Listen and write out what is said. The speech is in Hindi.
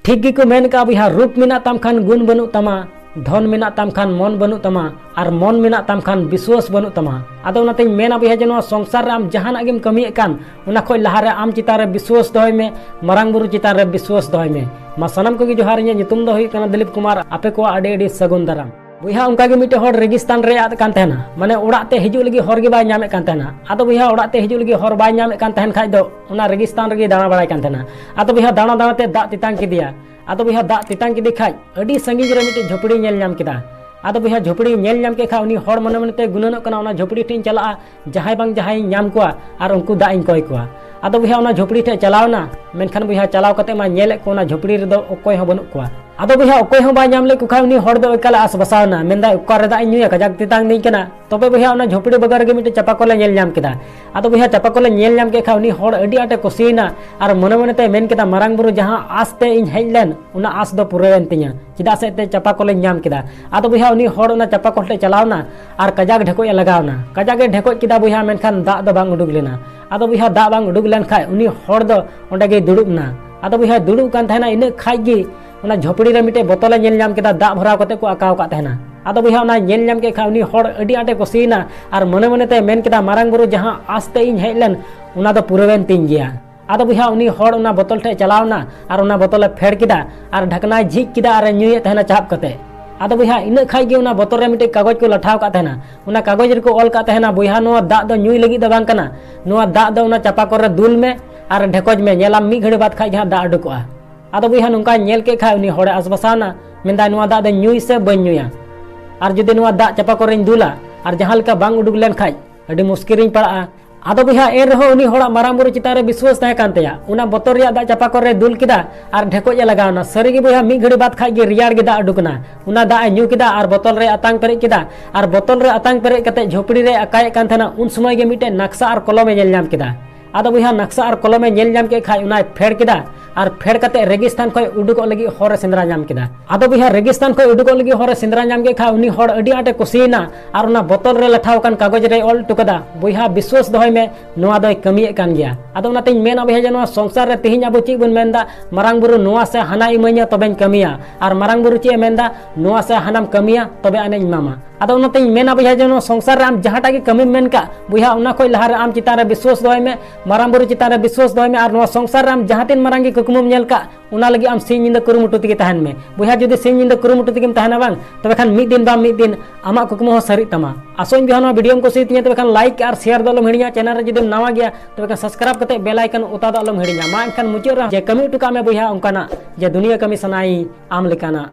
ठीक गी को मेन का बुया रूप मेना ताम खान गुण बनु तमा धन मेना ताम खान मन बनु तमा और मन मेना ताम खान विश्वास बनु तमा आदो नाते मेना बुया जे संसार रे आम जहाना गेम कमिए कान उना खोय लहा रे आम चितार रे विश्वास दोय में मारांग बुरु चितार रे विश्वास दोय में मा सनम को गी जोहार इᱧ ᱧᱩᱛᱩᱢ ᱫᱚ ᱦᱩᱭᱩᱜ ᱠᱟᱱᱟ दिलीप कुमार आपे को आडे आडे सगुन दाराम बुया उनका गे मिटे हर रेगिस्तान रे आद कान तहना माने ओड़ाते हिजु लगी हर गे बाय ᱧᱟᱢᱮ कान तहना आदो बुया ओड़ाते हिजु लगी हर बाय ᱧᱟᱢᱮ कान तहन खाय दो उना रेगिस्तान रे दाणा बाड़ाय कान तहना आदो बुया दाणा दाणा ते दाग तितांग किदिया आदो बुया दाग तितांग किदि खाय अडी संगीज रे मिटे झोपड़ी नेल ᱧᱟᱢ किदा आदो बुया झोपड़ी नेल ᱧᱟᱢ के खा उनी हर मने मने ते गुननो कना उना झोपड़ी ठिन चला जहाय बांग जहाय ᱧᱟᱢ कोआ आर उनको दाग इन कोय कोआ आदो बुया उना झोपड़ी ठे चलावना मेनखान बुया चलाव कते मा नेले को उना झोपड़ी रे दो ओकोय हो बनु कोआ आदो बुया ओकोय हो बाय ᱧᱟᱢ ले कुखा उनी हर दो एकाला आस बसावना मेंदा उकार रे दा ᱧᱩᱭᱟ कजाक तितांग नहीं कना तबे बुया उना झोपड़ी बगर गे मिटे चपा कोले नेल ᱧᱟᱢ केदा आदो बुया चपा कोले नेल ᱧᱟᱢ के खा उनी हर अडी आटे कुसीना आर मने मने ते मेन केदा मारांग बुरु जहां आस ते इन हेजलेन उना आस दो पुरेन तिया चिदा से ते चपा कोले ᱧाम केदा आदो बुया उनी हर उना चपा कोले चलावना आर कजाक ढेकोय लगावना कजाक ढेकोय किदा बुया मेनखान दा दो बांग उडुग लेना आदो बुया दा बांग उडुग लेन खाय उनी हर दो ओंडे गे दुडुबना आदो बुया दुडुब कान थाना इने खाय गे उना झोपड़ी रे मिटे बोतले नेल ᱧाम केदा दा भराव कते को आकाव का तहना आदो बुया उना नेल ᱧाम के खा उनी हर अडी आटे कुसीना आर मने मने ते मेन केदा मारांग बुरु जहां आस्ते इन हेजलेन उना दो पुरेवेन तिन गया आदो बुया उनी हर उना बोतल ठे चलावना आर उना बोतले फेड़ किदा आर ढकना झिक किदा आर ᱧᱩᱭᱮ तहना चाप कते आदो बुया इन खाय गे उना बोतल रे मिटे कागज को लठाव का तहना उना कागज रे को ऑल का तहना बुया नो दा दो ᱧᱩᱭ लगी द बांग कना नो दा दो उना चापा करे दुल में आर ढेकोज में नेला मी घड़ी बात खाय जहां दा अडुकोआ आदो बुया नुका नेल के खाय उनी हड़े आसबसावना मेंदा नुआ दा दे ᱧᱩᱭ से बन ᱧᱩᱭᱟ आर जुदि नुआ दा चापा करे दुला आर जहां लेका बांग उडुग लेन खाय अडी मुश्किल पड़ा आदो बुया ए रहो उनी हड़ा मारांग बुरु चितारे विश्वास तहे कान तया उना बोतल रिया दा चापा करे दुल किदा आर ढेकोज लगावना सरी गे बुया मी घड़ी बात खाय गे रियाड़ गे दा अडुकना उना दा ᱧᱩ किदा आर बोतल रे अतांग पेरे किदा आर बोतल रे अतांग पेरे कते झोपड़ी रे अकाय कान थना उन समय गे मिटे नक्शा आर कलम नेल ᱧाम किदा आदो बुया नक्शा आर कलम नेल ᱧाम के खाय उना फेड़ किदा आर फेड़ कते रेगिस्तान खय उडुक लगी हर सेंद्रा ᱧाम किदा आदो बुया रेगिस्तान खय उडुक लगी हर सेंद्रा ᱧाम के खा उनी हर अडी आटे कुसीना आर उना बोतल रे लठाव कान कागज रे ऑल टुकदा बुया विश्वास दोय में नोआ दोय कमिए कान गया आदो उनाते मेना बुया जे नोआ संसार रे तिहिन अबो ची बन मेनदा मारांग बुरु नोआ से हाना इमाइया तबेन कमिया आर मारांग बुरु ची मेनदा नोआ से हानाम कमिया तबे आने इमामा आदो उनाते मेना बुया जे नोआ संसार रे आम जहाटा के कमि मेन का बुया उना खय लहा रे आम चितारे विश्वास दोय में मारांग बुरु चितारे विश्वास दोय में आर नोआ संसार रे आम जहातिन मारांग के कुकुमुम नेल का उना लगी आम सिंह निंदा कुरुमुटु तिगे तहन में बुया जुदि सिंह निंदा कुरुमुटु तिगेम तहना बांग तबे खान मिद दिन बा मिद दिन आमा कुकुमु हो सरी तमा आसोन बिहान वीडियो को कुसी तिया तबे खान लाइक और शेयर दो अलम हिड़िया चैनल रे जुदि नवा गया तबे खान सब्सक्राइब कते बेल आइकन उता दो अलम हिड़िया मा एनखान मुचाद रे जे कमी टुका में बुया उनकाना जे दुनिया कमी सनाई आम लेकाना।